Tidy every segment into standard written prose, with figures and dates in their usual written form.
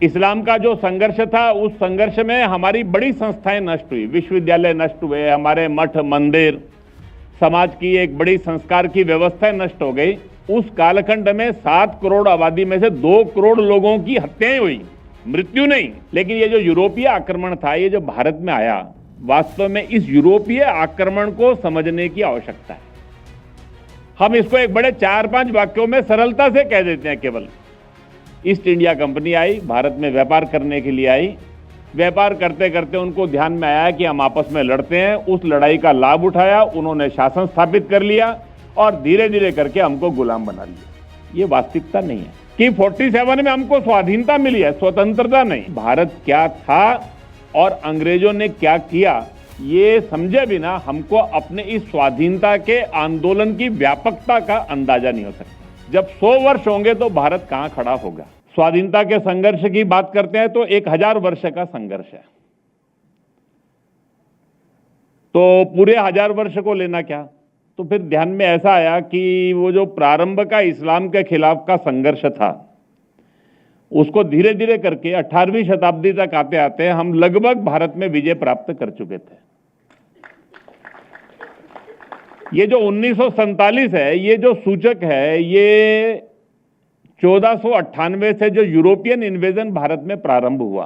इस्लाम का जो संघर्ष था, उस संघर्ष में हमारी बड़ी संस्थाएं नष्ट हुई, विश्वविद्यालय नष्ट हुए, हमारे मठ मंदिर, समाज की एक बड़ी संस्कार की व्यवस्था नष्ट हो गई। उस कालखंड में 7 करोड़ आबादी में से 2 करोड़ लोगों की हत्याएं हुई, मृत्यु नहीं। लेकिन ये जो यूरोपीय आक्रमण था, ये जो भारत में आया, वास्तव में इस यूरोपीय आक्रमण को समझने की आवश्यकता है। हम इसको एक बड़े 4-5 वाक्यों में सरलता से कह देते हैं। केवल ईस्ट इंडिया कंपनी आई, भारत में व्यापार करने के लिए आई। व्यापार करते करते उनको ध्यान में आया कि हम आपस में लड़ते हैं। उस लड़ाई का लाभ उठाया, उन्होंने शासन स्थापित कर लिया और धीरे धीरे करके हमको गुलाम बना लिया। ये वास्तविकता नहीं है कि 47 में हमको स्वाधीनता मिली है, स्वतंत्रता नहीं। भारत क्या था और अंग्रेजों ने क्या किया, ये समझे बिना हमको अपने इस स्वाधीनता के आंदोलन की व्यापकता का अंदाजा नहीं हो सकता। जब 100 वर्ष होंगे तो भारत कहां खड़ा होगा। स्वाधीनता के संघर्ष की बात करते हैं तो 1000 वर्ष का संघर्ष है, तो पूरे 1000 वर्ष को लेना क्या। तो फिर ध्यान में ऐसा आया कि वो जो प्रारंभ का इस्लाम के खिलाफ का संघर्ष था, उसको धीरे धीरे करके 18वीं शताब्दी तक आते आते हम लगभग भारत में विजय प्राप्त कर चुके थे। ये जो 1947 है, ये जो सूचक है, ये 1498 से जो यूरोपियन इन्वेजन भारत में प्रारंभ हुआ,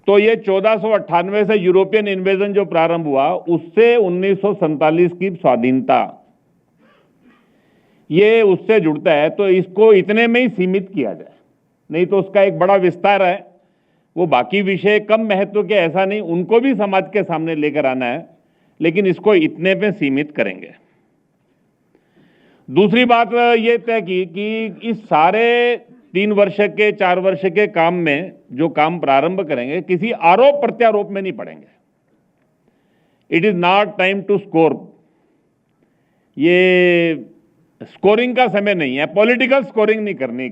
तो ये 1498 से यूरोपियन इन्वेजन जो प्रारंभ हुआ, उससे 1947 की स्वाधीनता, ये उससे जुड़ता है। तो इसको इतने में ही सीमित किया जाए, नहीं तो उसका एक बड़ा विस्तार है। वो बाकी विषय कम महत्व के ऐसा नहीं, उनको भी समाज के सामने लेकर आना है, लेकिन इसको इतने पे सीमित करेंगे। दूसरी बात ये तय की कि इस सारे 3 वर्ष के 4 वर्ष के काम में जो काम प्रारंभ करेंगे, किसी आरोप प्रत्यारोप में नहीं पड़ेंगे। It is not time to score. ये स्कोरिंग का समय नहीं है, पॉलिटिकल स्कोरिंग नहीं करनी।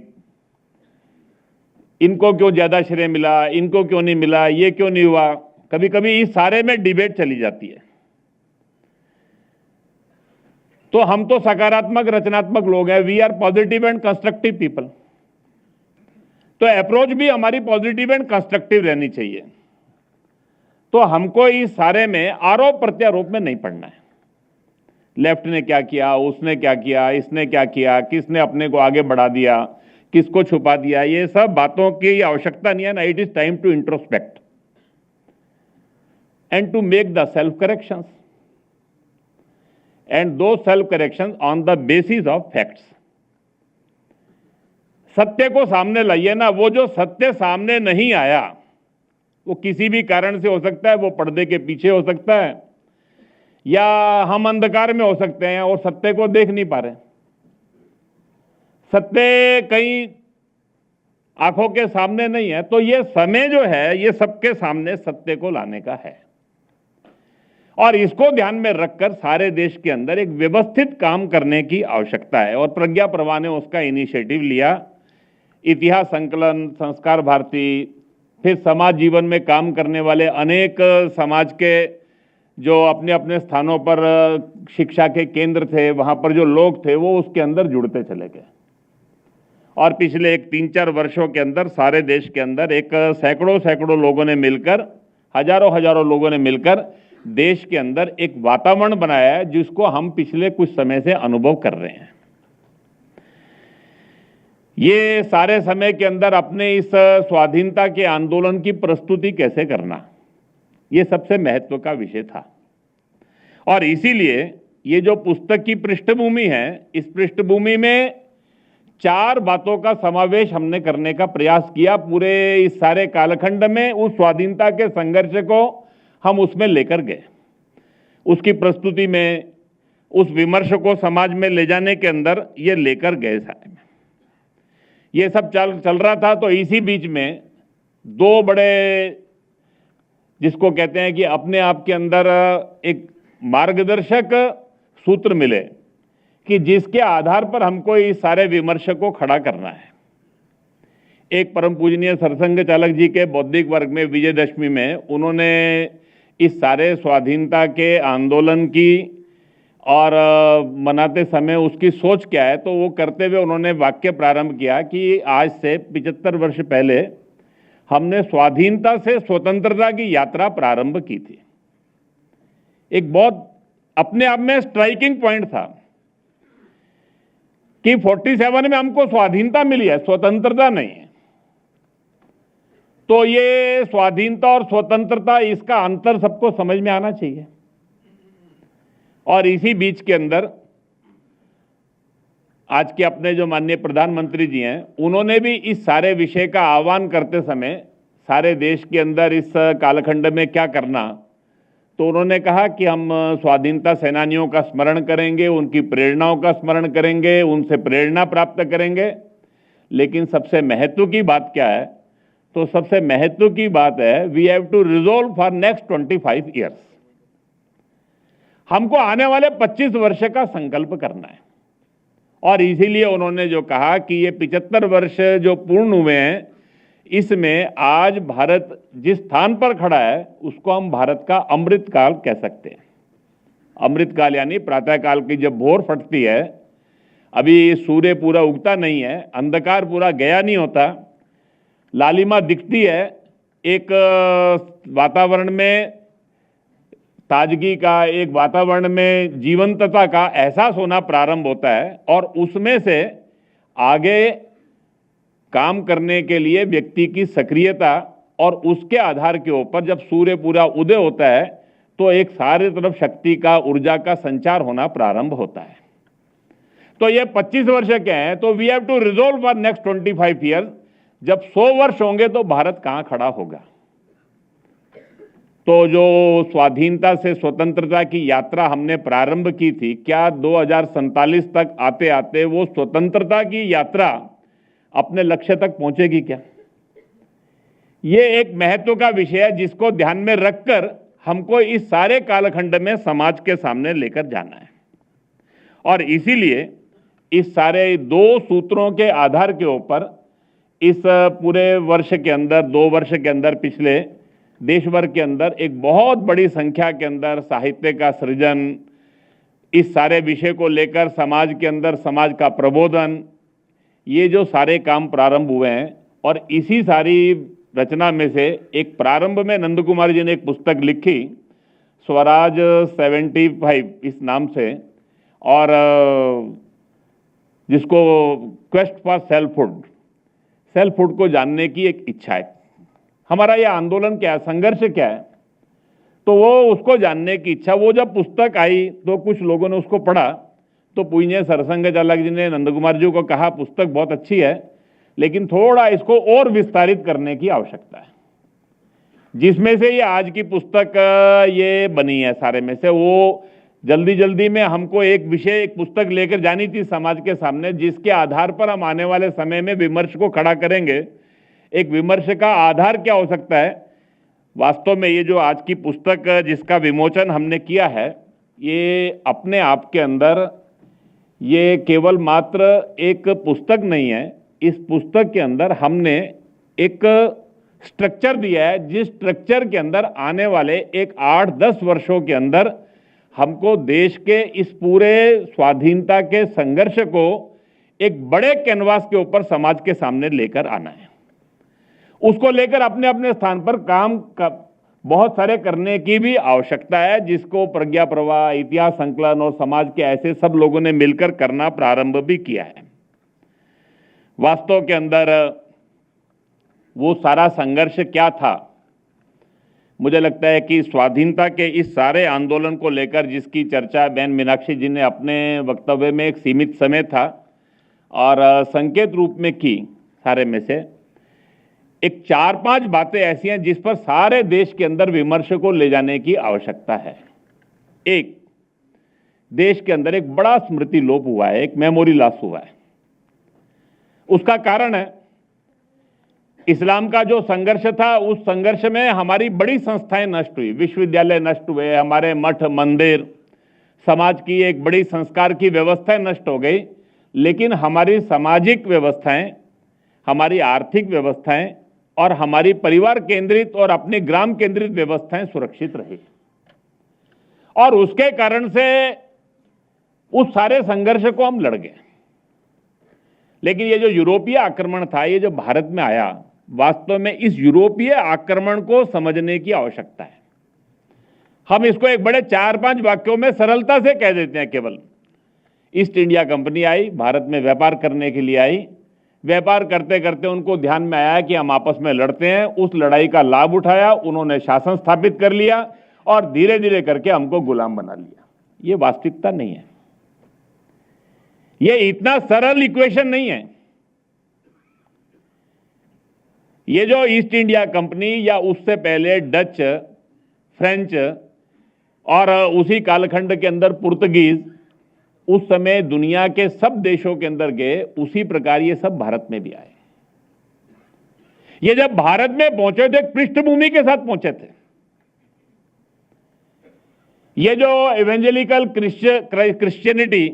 इनको क्यों ज्यादा श्रेय मिला, इनको क्यों नहीं मिला, ये क्यों नहीं हुआ। कभी कभी इस सारे में डिबेट चली जाती है। तो हम तो सकारात्मक रचनात्मक लोग हैं, we are positive and constructive people. तो अप्रोच भी हमारी पॉजिटिव एंड कंस्ट्रक्टिव रहनी चाहिए। तो हमको इस सारे में आरोप प्रत्यारोप में नहीं पड़ना है। लेफ्ट ने क्या किया, उसने क्या किया, इसने क्या किया, किसने अपने को आगे बढ़ा दिया, किसको छुपा दिया, ये सब बातों की आवश्यकता नहीं है ना। It is time to introspect and to make the self corrections, and those self corrections on the basis of facts। सत्य को सामने लाइए ना। वो जो सत्य सामने नहीं आया, वो किसी भी कारण से हो सकता है, वो पर्दे के पीछे हो सकता है, या हम अंधकार में हो सकते हैं और सत्य को देख नहीं पा रहे। सत्य कहीं आंखों के सामने नहीं है। तो ये समय जो है, ये सबके सामने सत्य को लाने का है, और इसको ध्यान में रखकर सारे देश के अंदर एक व्यवस्थित काम करने की आवश्यकता है। और प्रज्ञा प्रभा ने उसका इनिशिएटिव लिया। इतिहास संकलन, संस्कार भारती, फिर समाज जीवन में काम करने वाले अनेक समाज के जो अपने अपने स्थानों पर शिक्षा के केंद्र थे, वहां पर जो लोग थे, वो उसके अंदर जुड़ते चले गए। और पिछले 3-4 वर्षों के अंदर सारे देश के अंदर एक सैकड़ों लोगों ने मिलकर, हजारों लोगों ने मिलकर देश के अंदर एक वातावरण बनाया है, जिसको हम पिछले कुछ समय से अनुभव कर रहे हैं। ये सारे समय के अंदर अपने इस स्वाधीनता के आंदोलन की प्रस्तुति कैसे करना, ये सबसे महत्व का विषय था। और इसीलिए ये जो पुस्तक की पृष्ठभूमि है, इस पृष्ठभूमि में 4 बातों का समावेश हमने करने का प्रयास किया। पूरे इस सारे कालखंड में उस स्वाधीनता के संघर्ष को हम उसमें लेकर गए, उसकी प्रस्तुति में, उस विमर्श को समाज में ले जाने के अंदर ये लेकर गए। सारे में ये सब चल रहा था। तो इसी बीच में 2 बड़े, जिसको कहते हैं कि अपने आप के अंदर एक मार्गदर्शक सूत्र मिले कि जिसके आधार पर हमको इस सारे विमर्श को खड़ा करना है। एक परम पूजनीय सरसंघ चालक जी के बौद्धिक वर्ग में विजयदशमी में उन्होंने इस सारे स्वाधीनता के आंदोलन की और मनाते समय उसकी सोच क्या है, तो वो करते हुए उन्होंने वाक्य प्रारंभ किया कि आज से 75 वर्ष पहले हमने स्वाधीनता से स्वतंत्रता की यात्रा प्रारंभ की थी। एक बहुत अपने आप में स्ट्राइकिंग पॉइंट था कि 47 में हमको स्वाधीनता मिली है, स्वतंत्रता नहीं है। तो ये स्वाधीनता और स्वतंत्रता, इसका अंतर सबको समझ में आना चाहिए। और इसी बीच के अंदर आज के अपने जो माननीय प्रधानमंत्री जी हैं, उन्होंने भी इस सारे विषय का आह्वान करते समय सारे देश के अंदर इस कालखंड में क्या करना, तो उन्होंने कहा कि हम स्वाधीनता सेनानियों का स्मरण करेंगे, उनकी प्रेरणाओं का स्मरण करेंगे, उनसे प्रेरणा प्राप्त करेंगे। लेकिन सबसे महत्व की बात क्या है, तो सबसे महत्व की बात है we have to resolve for next 25 years. हमको आने वाले 25 वर्ष का संकल्प करना है। और इसीलिए उन्होंने जो कहा कि ये 75 वर्ष जो पूर्ण हुए हैं, इसमें आज भारत जिस स्थान पर खड़ा है उसको हम भारत का अमृत काल कह सकते हैं। अमृत काल यानी प्रातः काल की जब भोर फटती है, अभी सूर्य पूरा उगता नहीं है, अंधकार पूरा गया नहीं होता, लालिमा दिखती है, एक वातावरण में ताजगी का, एक वातावरण में जीवंतता का एहसास होना प्रारंभ होता है। और उसमें से आगे काम करने के लिए व्यक्ति की सक्रियता और उसके आधार के ऊपर जब सूर्य पूरा उदय होता है तो एक सारे तरफ शक्ति का, ऊर्जा का संचार होना प्रारंभ होता है। तो ये 25 वर्ष के हैं, तो we have to resolve for next 25 years. जब 100 वर्ष होंगे तो भारत कहां खड़ा होगा। तो जो स्वाधीनता से स्वतंत्रता की यात्रा हमने प्रारंभ की थी, क्या 2047 तक आते आते वो स्वतंत्रता की यात्रा अपने लक्ष्य तक पहुंचेगी क्या? ये एक महत्व का विषय है जिसको ध्यान में रखकर हमको इस सारे कालखंड में समाज के सामने लेकर जाना है। और इसीलिए इस सारे 2 सूत्रों के आधार के ऊपर इस पूरे वर्ष के अंदर, 2 वर्ष के अंदर, पिछले देश भर के अंदर एक बहुत बड़ी संख्या के अंदर साहित्य का सृजन, इस सारे विषय को लेकर समाज के अंदर समाज का प्रबोधन, ये जो सारे काम प्रारंभ हुए हैं। और इसी सारी रचना में से एक प्रारंभ में नंद कुमार जी ने एक पुस्तक लिखी, स्वराज 75 इस नाम से, और जिसको क्वेस्ट फॉर सेल्फहुड को जानने की एक इच्छा है। हमारा ये आंदोलन क्या है, संघर्ष क्या है, तो वो उसको जानने की इच्छा। वो जब पुस्तक आई तो कुछ लोगों ने उसको पढ़ा, तो पूज्य सरसंघ चालक जी ने नंद कुमार जी को कहा पुस्तक बहुत अच्छी है, लेकिन थोड़ा इसको और विस्तारित करने की आवश्यकता है। जिसमें से ये आज की पुस्तक ये बनी है, सारे में से वो जल्दी जल्दी में हमको एक विषय, एक पुस्तक लेकर जानी थी समाज के सामने, जिसके आधार पर हम आने वाले समय में विमर्श को खड़ा करेंगे। एक विमर्श का आधार क्या हो सकता है? वास्तव में ये जो आज की पुस्तक जिसका विमोचन हमने किया है, ये अपने आप के अंदर ये केवल मात्र एक पुस्तक नहीं है। इस पुस्तक के अंदर हमने एक स्ट्रक्चर दिया है, जिस स्ट्रक्चर के अंदर आने वाले एक 8-10 वर्षों के अंदर हमको देश के इस पूरे स्वाधीनता के संघर्ष को एक बड़े कैनवास के ऊपर समाज के सामने लेकर आना है। उसको लेकर अपने अपने स्थान पर काम बहुत सारे करने की भी आवश्यकता है, जिसको प्रज्ञा प्रवाह, इतिहास संकलन और समाज के ऐसे सब लोगों ने मिलकर करना प्रारंभ भी किया है। वास्तव के अंदर वो सारा संघर्ष क्या था? मुझे लगता है कि स्वाधीनता के इस सारे आंदोलन को लेकर जिसकी चर्चा बहन मीनाक्षी जी ने अपने वक्तव्य में एक सीमित समय था और संकेत रूप में की, सारे में से एक 4-5 बातें ऐसी हैं जिस पर सारे देश के अंदर विमर्श को ले जाने की आवश्यकता है। एक, देश के अंदर एक बड़ा स्मृति लोप हुआ है, एक मेमोरी लॉस हुआ है। उसका कारण है इस्लाम का जो संघर्ष था, उस संघर्ष में हमारी बड़ी संस्थाएं नष्ट हुई, विश्वविद्यालय नष्ट हुए, हमारे मठ मंदिर, समाज की एक बड़ी संस्कार की व्यवस्थाएं नष्ट हो गई। लेकिन हमारी सामाजिक व्यवस्थाएं, हमारी आर्थिक व्यवस्थाएं और हमारी परिवार केंद्रित और अपनी ग्राम केंद्रित व्यवस्थाएं सुरक्षित रही। और उसके कारण से उस सारे संघर्ष को हम लड़ गए। लेकिन ये जो यूरोपीय आक्रमण था, ये जो भारत में आया, वास्तव में इस यूरोपीय आक्रमण को समझने की आवश्यकता है। हम इसको एक बड़े 4-5 वाक्यों में सरलता से कह देते हैं। केवल ईस्ट इंडिया कंपनी आई, भारत में व्यापार करने के लिए आई। व्यापार करते करते उनको ध्यान में आया कि हम आपस में लड़ते हैं। उस लड़ाई का लाभ उठाया, उन्होंने शासन स्थापित कर लिया और धीरे धीरे करके हमको गुलाम बना लिया। ये वास्तविकता नहीं है। ये इतना सरल इक्वेशन नहीं है। ये जो ईस्ट इंडिया कंपनी या उससे पहले डच, फ्रेंच और उसी कालखंड के अंदर पुर्तगीज उस समय दुनिया के सब देशों के अंदर गए, उसी प्रकार ये सब भारत में भी आए। ये जब भारत में पहुंचे तो एक पृष्ठभूमि के साथ पहुंचे थे। ये जो इवेंजेलिकल क्रिश्चियनिटी,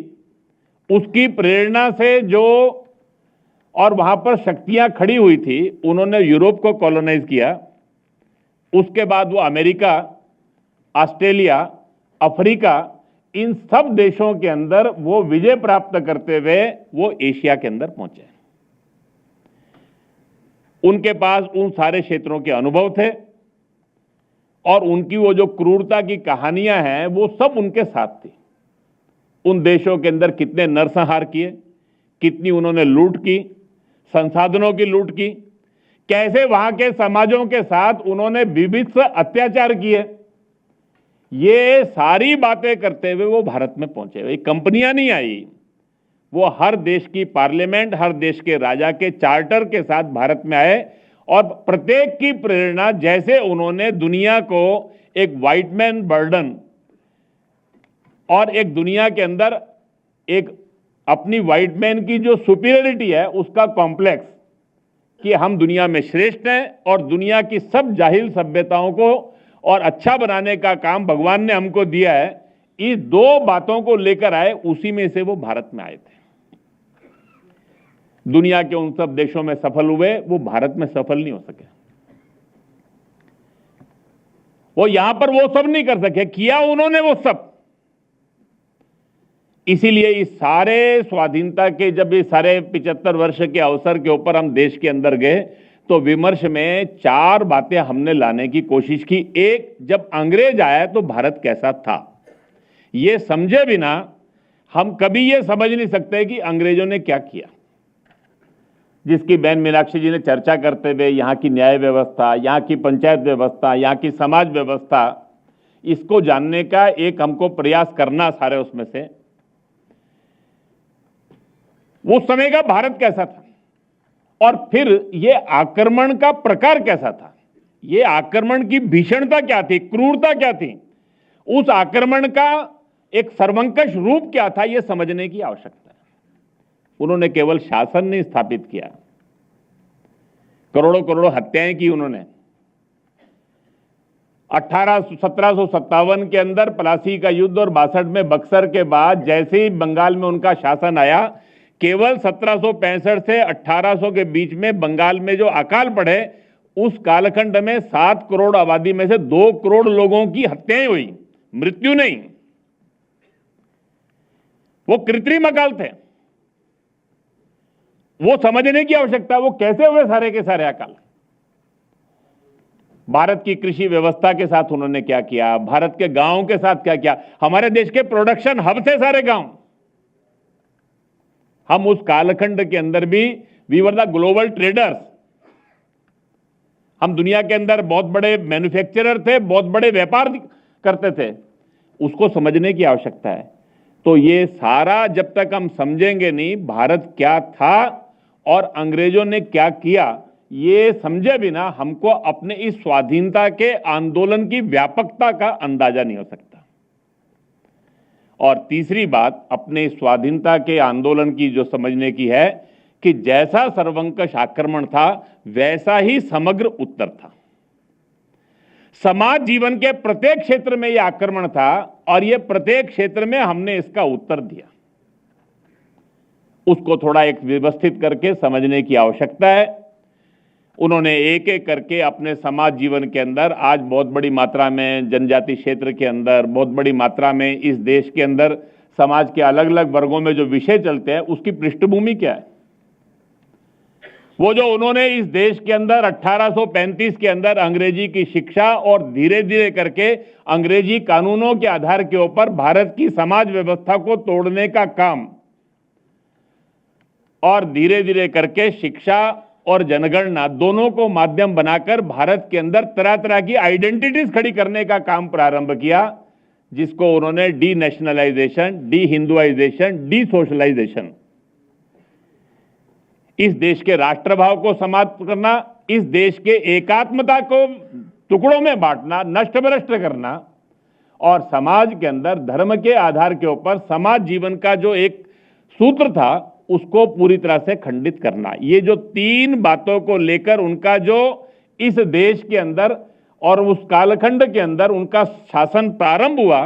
उसकी प्रेरणा से जो और वहां पर शक्तियां खड़ी हुई थी, उन्होंने यूरोप को कॉलोनाइज किया। उसके बाद वो अमेरिका, ऑस्ट्रेलिया, अफ्रीका, इन सब देशों के अंदर वो विजय प्राप्त करते हुए वो एशिया के अंदर पहुंचे। उनके पास उन सारे क्षेत्रों के अनुभव थे और उनकी वो जो क्रूरता की कहानियां हैं, वो सब उनके साथ थी। उन देशों के अंदर कितने नरसंहार किए, कितनी उन्होंने लूट की, संसाधनों की लूट की, कैसे वहां के समाजों के साथ उन्होंने विभिन्न अत्याचार किए, ये सारी बातें करते हुए वो भारत में पहुंचे। ये कंपनियां नहीं आई, वो हर देश की पार्लियामेंट, हर देश के राजा के चार्टर के साथ भारत में आए और प्रत्येक की प्रेरणा, जैसे उन्होंने दुनिया को एक व्हाइट मैन बर्डन और एक दुनिया के अंदर एक अपनी व्हाइट मैन की जो सुपीरियरिटी है, उसका कॉम्प्लेक्स कि हम दुनिया में श्रेष्ठ हैं और दुनिया की सब जाहिल सभ्यताओं को और अच्छा बनाने का काम भगवान ने हमको दिया है, इस दो बातों को लेकर आए। उसी में से वो भारत में आए थे। दुनिया के उन सब देशों में सफल हुए, वो भारत में सफल नहीं हो सके। वो यहां पर वो सब नहीं कर सके, किया उन्होंने वो सब। इसीलिए इस सारे स्वाधीनता के, जब ये सारे 75 वर्ष के अवसर के ऊपर हम देश के अंदर गए, तो विमर्श में 4 बातें हमने लाने की कोशिश की। एक, जब अंग्रेज आया तो भारत कैसा था, ये समझे बिना हम कभी ये समझ नहीं सकते कि अंग्रेजों ने क्या किया। जिसकी बहन मीनाक्षी जी ने चर्चा करते हुए यहाँ की न्याय व्यवस्था, यहाँ की पंचायत व्यवस्था, यहाँ की समाज व्यवस्था, इसको जानने का एक हमको प्रयास करना सारे उसमें से। उस समय का भारत कैसा था और फिर ये आक्रमण का प्रकार कैसा था, ये आक्रमण की भीषणता क्या थी, क्रूरता क्या थी, उस आक्रमण का एक सर्वंकष रूप क्या था, ये समझने की आवश्यकता है। उन्होंने केवल शासन नहीं स्थापित किया, करोड़ों करोड़ों हत्याएं की उन्होंने। 1757 के अंदर प्लासी का युद्ध और 62 में बक्सर के बाद जैसे ही बंगाल में उनका शासन आया, केवल 1765 से 1800 के बीच में बंगाल में जो अकाल पड़े, उस कालखंड में 7 करोड़ आबादी में से 2 करोड़ लोगों की हत्याएं हुई, मृत्यु नहीं। वो कृत्रिम अकाल थे, वो समझने की आवश्यकता। वो कैसे हुए सारे के सारे अकाल। भारत की कृषि व्यवस्था के साथ उन्होंने क्या किया, भारत के गांवों के साथ क्या किया। हमारे देश के प्रोडक्शन हब थे सारे गांव। हम उस कालखंड के अंदर भी we were the global traders. हम दुनिया के अंदर बहुत बड़े मैन्युफैक्चरर थे, बहुत बड़े व्यापार करते थे। उसको समझने की आवश्यकता है। तो ये सारा जब तक हम समझेंगे नहीं भारत क्या था और अंग्रेजों ने क्या किया, ये समझे बिना हमको अपने इस स्वाधीनता के आंदोलन की व्यापकता का अंदाजा नहीं हो सकता। और तीसरी बात अपने स्वाधीनता के आंदोलन की जो समझने की है कि जैसा सर्वंकष आक्रमण था, वैसा ही समग्र उत्तर था। समाज जीवन के प्रत्येक क्षेत्र में यह आक्रमण था और यह प्रत्येक क्षेत्र में हमने इसका उत्तर दिया। उसको थोड़ा एक व्यवस्थित करके समझने की आवश्यकता है। उन्होंने एक एक करके अपने समाज जीवन के अंदर आज बहुत बड़ी मात्रा में जनजाति क्षेत्र के अंदर, बहुत बड़ी मात्रा में इस देश के अंदर समाज के अलग अलग वर्गों में जो विषय चलते हैं उसकी पृष्ठभूमि क्या है। वो जो उन्होंने इस देश के अंदर 1835 के अंदर अंग्रेजी की शिक्षा और धीरे धीरे करके अंग्रेजी कानूनों के आधार के ऊपर भारत की समाज व्यवस्था को तोड़ने का काम और धीरे धीरे करके शिक्षा और जनगणना दोनों को माध्यम बनाकर भारत के अंदर तरह तरह की आइडेंटिटीज खड़ी करने का काम प्रारंभ किया, जिसको उन्होंने denationalisation, dehinduisation, desocialisation, इस देश के राष्ट्रभाव को समाप्त करना, इस देश के एकात्मता को टुकड़ों में बांटना, नष्ट भ्रष्ट करना और समाज के अंदर धर्म के आधार के ऊपर समाज जीवन का जो एक सूत्र था उसको पूरी तरह से खंडित करना। ये जो तीन बातों को लेकर उनका जो इस देश के अंदर और उस कालखंड के अंदर उनका शासन प्रारंभ हुआ,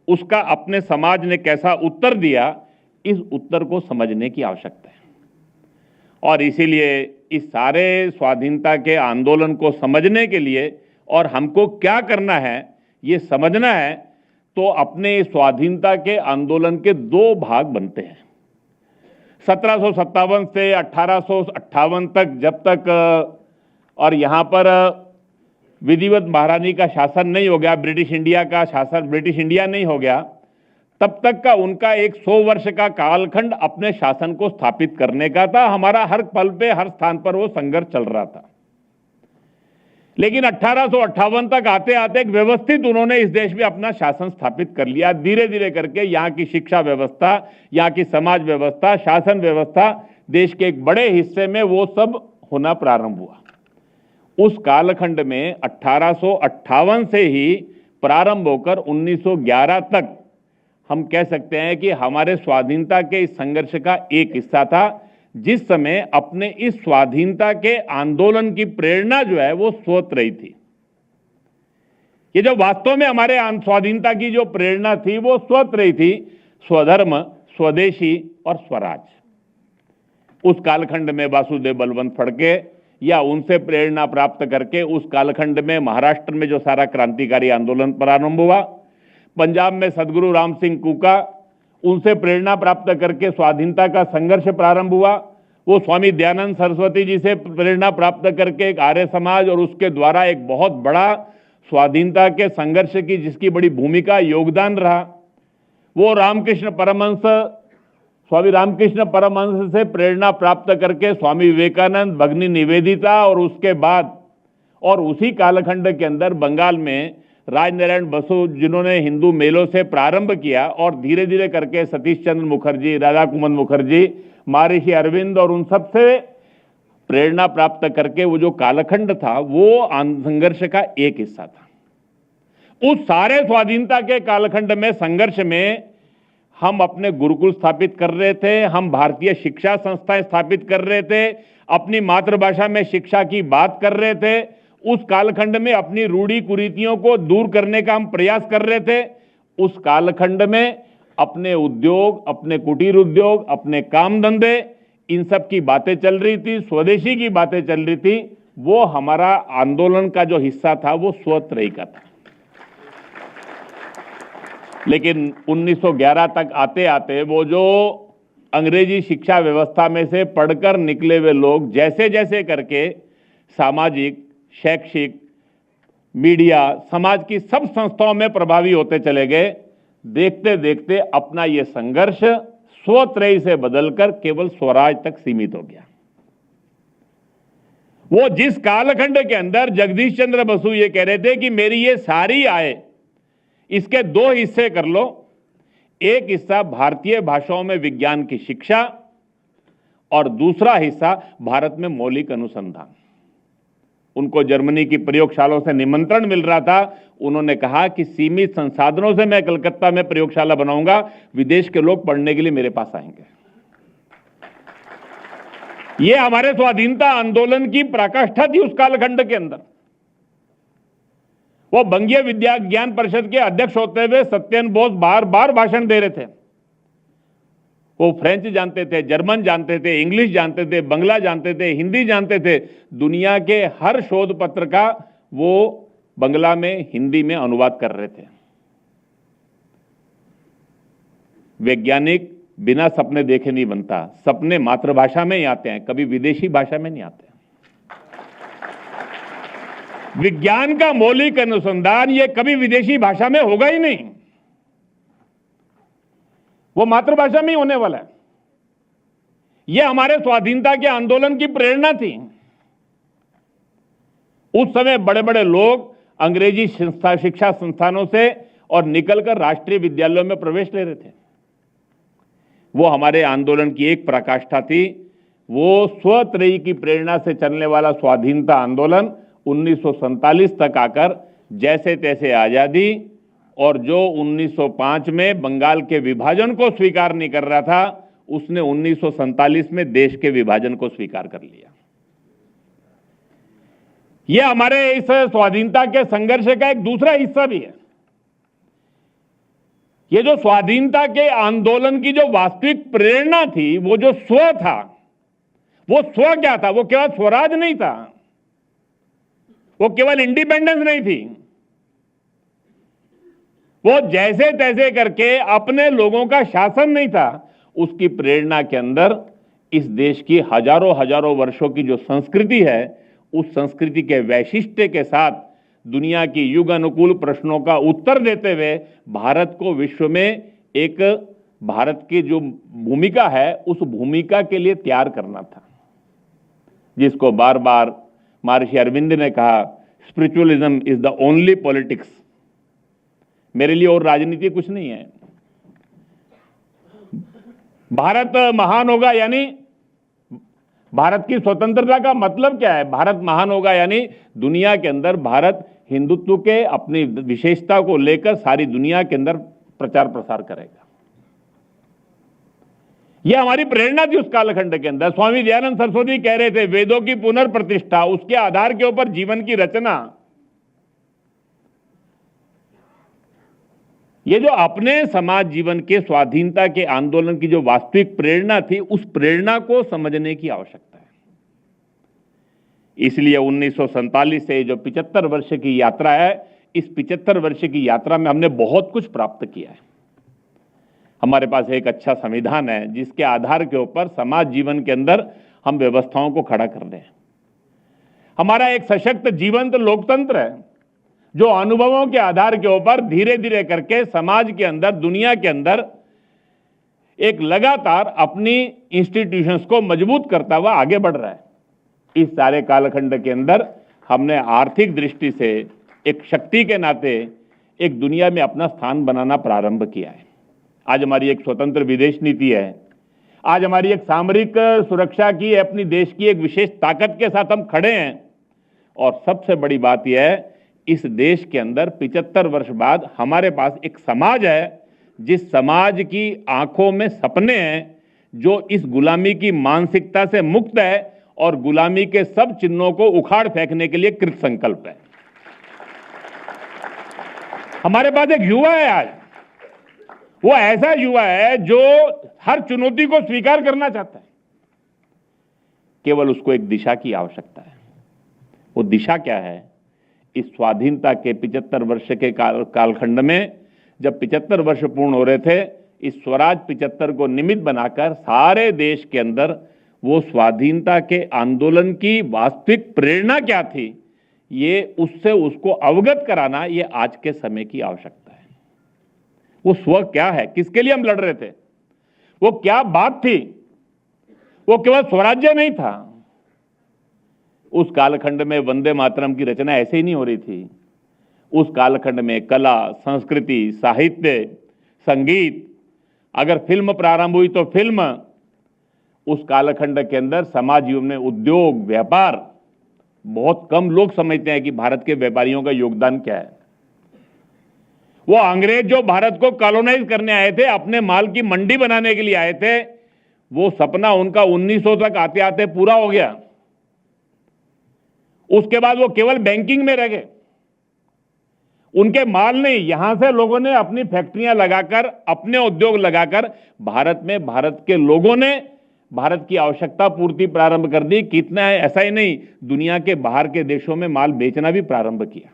उसका अपने समाज ने कैसा उत्तर दिया, इस उत्तर को समझने की आवश्यकता है। और इसीलिए इस सारे स्वाधीनता के आंदोलन को समझने के लिए और हमको क्या करना है ये समझना है, तो अपने स्वाधीनता के आंदोलन के दो भाग बनते हैं। 1757 से 1858 तक, जब तक और यहाँ पर विधिवत महारानी का शासन नहीं हो गया, ब्रिटिश इंडिया का शासन, ब्रिटिश इंडिया नहीं हो गया, तब तक का उनका एक 100 वर्ष का कालखंड अपने शासन को स्थापित करने का था। हमारा हर पल पे हर स्थान पर वो संघर्ष चल रहा था। लेकिन 1858 तक आते आते एक व्यवस्थित उन्होंने इस देश में अपना शासन स्थापित कर लिया। धीरे धीरे करके यहाँ की शिक्षा व्यवस्था, यहाँ की समाज व्यवस्था, शासन व्यवस्था, देश के एक बड़े हिस्से में वो सब होना प्रारंभ हुआ। उस कालखंड में 1858 से ही प्रारंभ होकर 1911 तक हम कह सकते हैं कि हमारे स्वाधीनता के इस संघर्ष का एक हिस्सा था, जिस समय अपने इस स्वाधीनता के आंदोलन की प्रेरणा जो है वो स्रोत रही थी। ये जो वास्तव में हमारे स्वाधीनता की जो प्रेरणा थी वो स्रोत रही थी स्वधर्म, स्वदेशी और स्वराज। उस कालखंड में वासुदेव बलवंत फड़के या उनसे प्रेरणा प्राप्त करके उस कालखंड में महाराष्ट्र में जो सारा क्रांतिकारी आंदोलन प्रारंभ हुआ, पंजाब में सदगुरु राम सिंह कूका, उनसे प्रेरणा प्राप्त करके स्वाधीनता का संघर्ष प्रारंभ हुआ। वो स्वामी दयानंद सरस्वती जी से प्रेरणा प्राप्त करके एक आर्य समाज और उसके द्वारा एक बहुत बड़ा स्वाधीनता के संघर्ष की जिसकी बड़ी भूमिका योगदान रहा। वो रामकृष्ण परमहंस, स्वामी रामकृष्ण परमहंस से प्रेरणा प्राप्त करके स्वामी विवेकानंद, भगिनी निवेदिता और उसके बाद और उसी कालखंड के अंदर बंगाल में राजनारायण बसु, जिन्होंने हिंदू मेलों से प्रारंभ किया और धीरे धीरे करके सतीश चंद्र मुखर्जी, राधा कुमन मुखर्जी, महर्षि अरविंद और उन सब से प्रेरणा प्राप्त करके वो जो कालखंड था वो संघर्ष का एक हिस्सा था। उस सारे स्वाधीनता के कालखंड में संघर्ष में हम अपने गुरुकुल स्थापित कर रहे थे, हम भारतीय शिक्षा संस्थाएं स्थापित कर रहे थे, अपनी मातृभाषा में शिक्षा की बात कर रहे थे। उस कालखंड में अपनी रूढ़ी कुरीतियों को दूर करने का हम प्रयास कर रहे थे। उस कालखंड में अपने उद्योग, अपने कुटीर उद्योग, अपने काम धंधे, इन सब की बातें चल रही थी, स्वदेशी की बातें चल रही थी। वो हमारा आंदोलन का जो हिस्सा था वो स्वतंत्रता का था। लेकिन 1911 तक आते आते वो जो अंग्रेजी शिक्षा व्यवस्था में से पढ़कर निकले हुए लोग जैसे जैसे करके सामाजिक, शैक्षिक, मीडिया, समाज की सब संस्थाओं में प्रभावी होते चले गए, देखते देखते अपना ये संघर्ष स्वत्रयी से बदलकर केवल स्वराज तक सीमित हो गया। वो जिस कालखंड के अंदर जगदीश चंद्र बसु ये कह रहे थे कि मेरी ये सारी आय इसके दो हिस्से कर लो, एक हिस्सा भारतीय भाषाओं में विज्ञान की शिक्षा और दूसरा हिस्सा भारत में मौलिक अनुसंधान। उनको जर्मनी की प्रयोगशालाओं से निमंत्रण मिल रहा था। उन्होंने कहा कि सीमित संसाधनों से मैं कलकत्ता में प्रयोगशाला बनाऊंगा, विदेश के लोग पढ़ने के लिए मेरे पास आएंगे। ये हमारे स्वाधीनता आंदोलन की पराकाष्ठा थी उस कालखंड के अंदर। वो बंगीय विद्या ज्ञान परिषद के अध्यक्ष होते हुए सत्येंद्र बोस बार बार भाषण दे रहे थे। वो फ्रेंच जानते थे, जर्मन जानते थे, इंग्लिश जानते थे, बंगला जानते थे, हिंदी जानते थे। दुनिया के हर शोध पत्र का वो बंगला में, हिंदी में अनुवाद कर रहे थे। वैज्ञानिक बिना सपने देखे नहीं बनता, सपने मातृभाषा में ही आते हैं, कभी विदेशी भाषा में नहीं आते। विज्ञान का मौलिक अनुसंधान ये कभी विदेशी भाषा में होगा ही नहीं, वो मातृभाषा में ही होने वाला है। ये हमारे स्वाधीनता के आंदोलन की प्रेरणा थी। उस समय बड़े बड़े लोग अंग्रेजी शिक्षा संस्थानों से और निकलकर राष्ट्रीय विद्यालयों में प्रवेश ले रहे थे। वो हमारे आंदोलन की एक पराकाष्ठा थी। वो स्वत्रयी की प्रेरणा से चलने वाला स्वाधीनता आंदोलन 1947 तक आकर जैसे तैसे आजादी, और जो 1905 में बंगाल के विभाजन को स्वीकार नहीं कर रहा था, उसने 1947 में देश के विभाजन को स्वीकार कर लिया। यह हमारे इस स्वाधीनता के संघर्ष का एक दूसरा हिस्सा भी है। ये जो स्वाधीनता के आंदोलन की जो वास्तविक प्रेरणा थी, वो जो स्व था, वो स्व क्या था? वो केवल स्वराज नहीं था, वो केवल इंडिपेंडेंस नहीं थी, वो जैसे तैसे करके अपने लोगों का शासन नहीं था। उसकी प्रेरणा के अंदर इस देश की हजारों हजारों वर्षों की जो संस्कृति है, उस संस्कृति के वैशिष्ट्य के साथ दुनिया की युग अनुकूल प्रश्नों का उत्तर देते हुए भारत को विश्व में एक, भारत की जो भूमिका है उस भूमिका के लिए तैयार करना था, जिसको बार बार महर्षि अरविंद ने कहा, spiritualism is the only politics. मेरे लिए और राजनीति कुछ नहीं है। भारत महान होगा यानी भारत की स्वतंत्रता का मतलब क्या है? भारत महान होगा यानी दुनिया के अंदर भारत हिंदुत्व के अपनी विशेषता को लेकर सारी दुनिया के अंदर प्रचार प्रसार करेगा। यह हमारी प्रेरणा थी उस कालखंड के अंदर। स्वामी दयानंद सरस्वती कह रहे थे, वेदों की पुनर्प्रतिष्ठा, उसके आधार के ऊपर जीवन की रचना। ये जो अपने समाज जीवन के स्वाधीनता के आंदोलन की जो वास्तविक प्रेरणा थी, उस प्रेरणा को समझने की आवश्यकता है। इसलिए 1947 से जो 75 वर्ष की यात्रा है, इस 75 वर्ष की यात्रा में हमने बहुत कुछ प्राप्त किया है। हमारे पास एक अच्छा संविधान है, जिसके आधार के ऊपर समाज जीवन के अंदर हम व्यवस्थाओं को खड़ा कर रहे हैं। हमारा एक सशक्त जीवंत लोकतंत्र है, जो अनुभवों के आधार के ऊपर धीरे धीरे करके समाज के अंदर, दुनिया के अंदर एक लगातार अपनी इंस्टीट्यूशंस को मजबूत करता हुआ आगे बढ़ रहा है। इस सारे कालखंड के अंदर हमने आर्थिक दृष्टि से एक शक्ति के नाते एक दुनिया में अपना स्थान बनाना प्रारंभ किया है। आज हमारी एक स्वतंत्र विदेश नीति है। आज हमारी एक सामरिक सुरक्षा की, अपनी देश की एक विशेष ताकत के साथ हम खड़े हैं। और सबसे बड़ी बात यह है, इस देश के अंदर 75 वर्ष बाद हमारे पास एक समाज है, जिस समाज की आंखों में सपने हैं, जो इस गुलामी की मानसिकता से मुक्त है और गुलामी के सब चिन्हों को उखाड़ फेंकने के लिए कृत संकल्प है। हमारे पास एक युवा है आज, वो ऐसा युवा है जो हर चुनौती को स्वीकार करना चाहता है। केवल उसको एक दिशा की आवश्यकता है। वो दिशा क्या है? इस स्वाधीनता के 75 वर्ष के कालखंड में, जब 75 वर्ष पूर्ण हो रहे थे, इस स्वराज 75 को निमित्त बनाकर सारे देश के अंदर वो स्वाधीनता के आंदोलन की वास्तविक प्रेरणा क्या थी, ये उससे उसको अवगत कराना, ये आज के समय की आवश्यकता है। वो स्व क्या है, किसके लिए हम लड़ रहे थे, वो क्या बात थी? वो केवल स्वराज्य नहीं था। उस कालखंड में वंदे मातरम की रचना ऐसे ही नहीं हो रही थी। उस कालखंड में कला, संस्कृति, साहित्य, संगीत, अगर फिल्म प्रारंभ हुई तो फिल्म, उस कालखंड के अंदर समाज जीवन में उद्योग, व्यापार, बहुत कम लोग समझते हैं कि भारत के व्यापारियों का योगदान क्या है। वो अंग्रेज जो भारत को कॉलोनाइज करने आए थे, अपने माल की मंडी बनाने के लिए आए थे, वो सपना उनका 1900 तक आते आते पूरा हो गया। उसके बाद वो केवल बैंकिंग में रह गए। उनके माल नहीं, यहां से लोगों ने अपनी फैक्ट्रियां लगाकर, अपने उद्योग लगाकर भारत में, भारत के लोगों ने भारत की आवश्यकता पूर्ति प्रारंभ कर दी। कितना है, ऐसा ही नहीं, दुनिया के बाहर के देशों में माल बेचना भी प्रारंभ किया।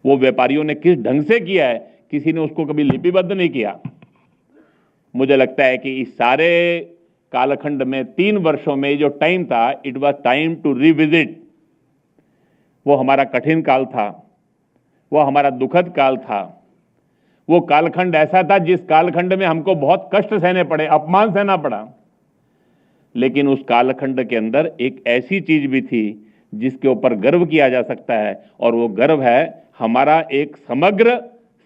वो व्यापारियों ने किस ढंग से किया है, किसी ने उसको कभी लिपिबद्ध नहीं किया। मुझे लगता है कि इस सारे कालखंड में 3 वर्षों में जो टाइम था, it was time to revisit. वो हमारा कठिन काल था, वो हमारा दुखद काल था, वो कालखंड ऐसा था जिस कालखंड में हमको बहुत कष्ट सहने पड़े, अपमान सहना पड़ा। लेकिन उस कालखंड के अंदर एक ऐसी चीज भी थी जिसके ऊपर गर्व किया जा सकता है, और वो गर्व है हमारा एक समग्र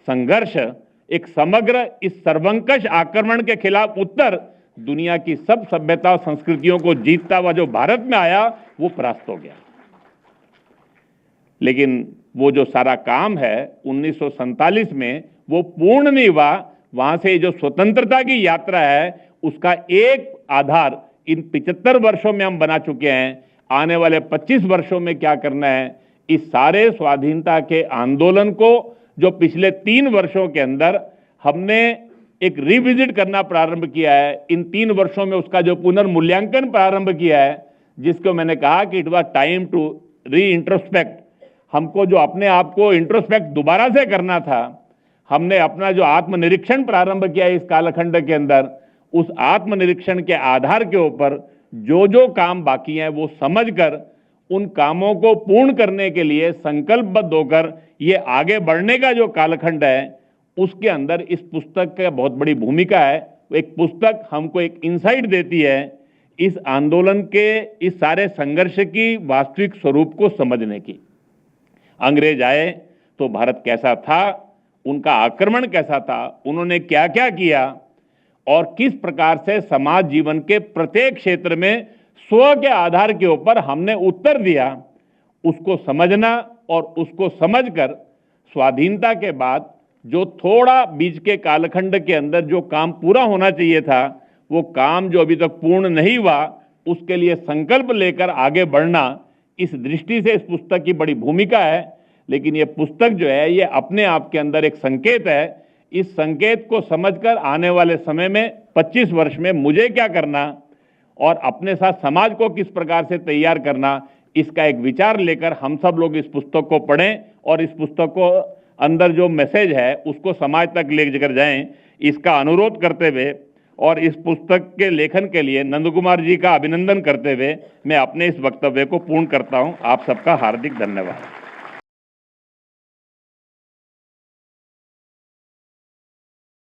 संघर्ष, एक समग्र इस सर्वंकष आक्रमण के खिलाफ उत्तर दुनिया की सब सभ्यता और संस्कृतियों को जीतता हुआ जो भारत में आया, वो परास्त हो गया। लेकिन वो जो सारा काम है 1947 में वो पूर्ण नहीं हुआ। वहां से जो स्वतंत्रता की यात्रा है उसका एक आधार इन 75 वर्षों में हम बना चुके हैं। आने वाले 25 वर्षों में क्या करना है, इस सारे स्वाधीनता के आंदोलन को जो पिछले 3 वर्षों के अंदर हमने एक रिविजिट करना प्रारंभ किया है, इन 3 वर्षों में उसका जो पुनर्मूल्यांकन प्रारंभ किया है, जिसको मैंने कहा कि it was time to reintrospect. हमको जो अपने आप को इंट्रोस्पेक्ट दोबारा से करना था, हमने अपना जो आत्मनिरीक्षण प्रारंभ किया इस कालखंड के अंदर, उस आत्मनिरीक्षण के आधार के ऊपर जो जो काम बाकी हैं वो समझकर उन कामों को पूर्ण करने के लिए संकल्पबद्ध होकर ये आगे बढ़ने का जो कालखंड है, उसके अंदर इस पुस्तक का बहुत बड़ी भूमिका है। एक पुस्तक हमको एक इंसाइट देती है इस आंदोलन के, इस सारे संघर्ष की वास्तविक स्वरूप को समझने की। अंग्रेज आए तो भारत कैसा था, उनका आक्रमण कैसा था, उन्होंने क्या क्या किया, और किस प्रकार से समाज जीवन के प्रत्येक क्षेत्र में स्व के आधार के ऊपर हमने उत्तर दिया, उसको समझना और उसको समझकर स्वाधीनता के बाद जो थोड़ा बीच के कालखंड के अंदर जो काम पूरा होना चाहिए था, वो काम जो अभी तक पूर्ण नहीं हुआ, उसके लिए संकल्प लेकर आगे बढ़ना, इस दृष्टि से इस पुस्तक की बड़ी भूमिका है। लेकिन ये पुस्तक जो है ये अपने आप के अंदर एक संकेत है। इस संकेत को समझकर आने वाले समय में 25 वर्ष में मुझे क्या करना और अपने साथ समाज को किस प्रकार से तैयार करना, इसका एक विचार लेकर हम सब लोग इस पुस्तक को पढ़ें और इस पुस्तक को अंदर जो मैसेज है उसको समाज तक ले जाकर जाएं, इसका अनुरोध करते हुए और इस पुस्तक के लेखन के लिए नंद कुमार जी का अभिनंदन करते हुए मैं अपने इस वक्तव्य को पूर्ण करता हूं। आप सबका हार्दिक धन्यवाद।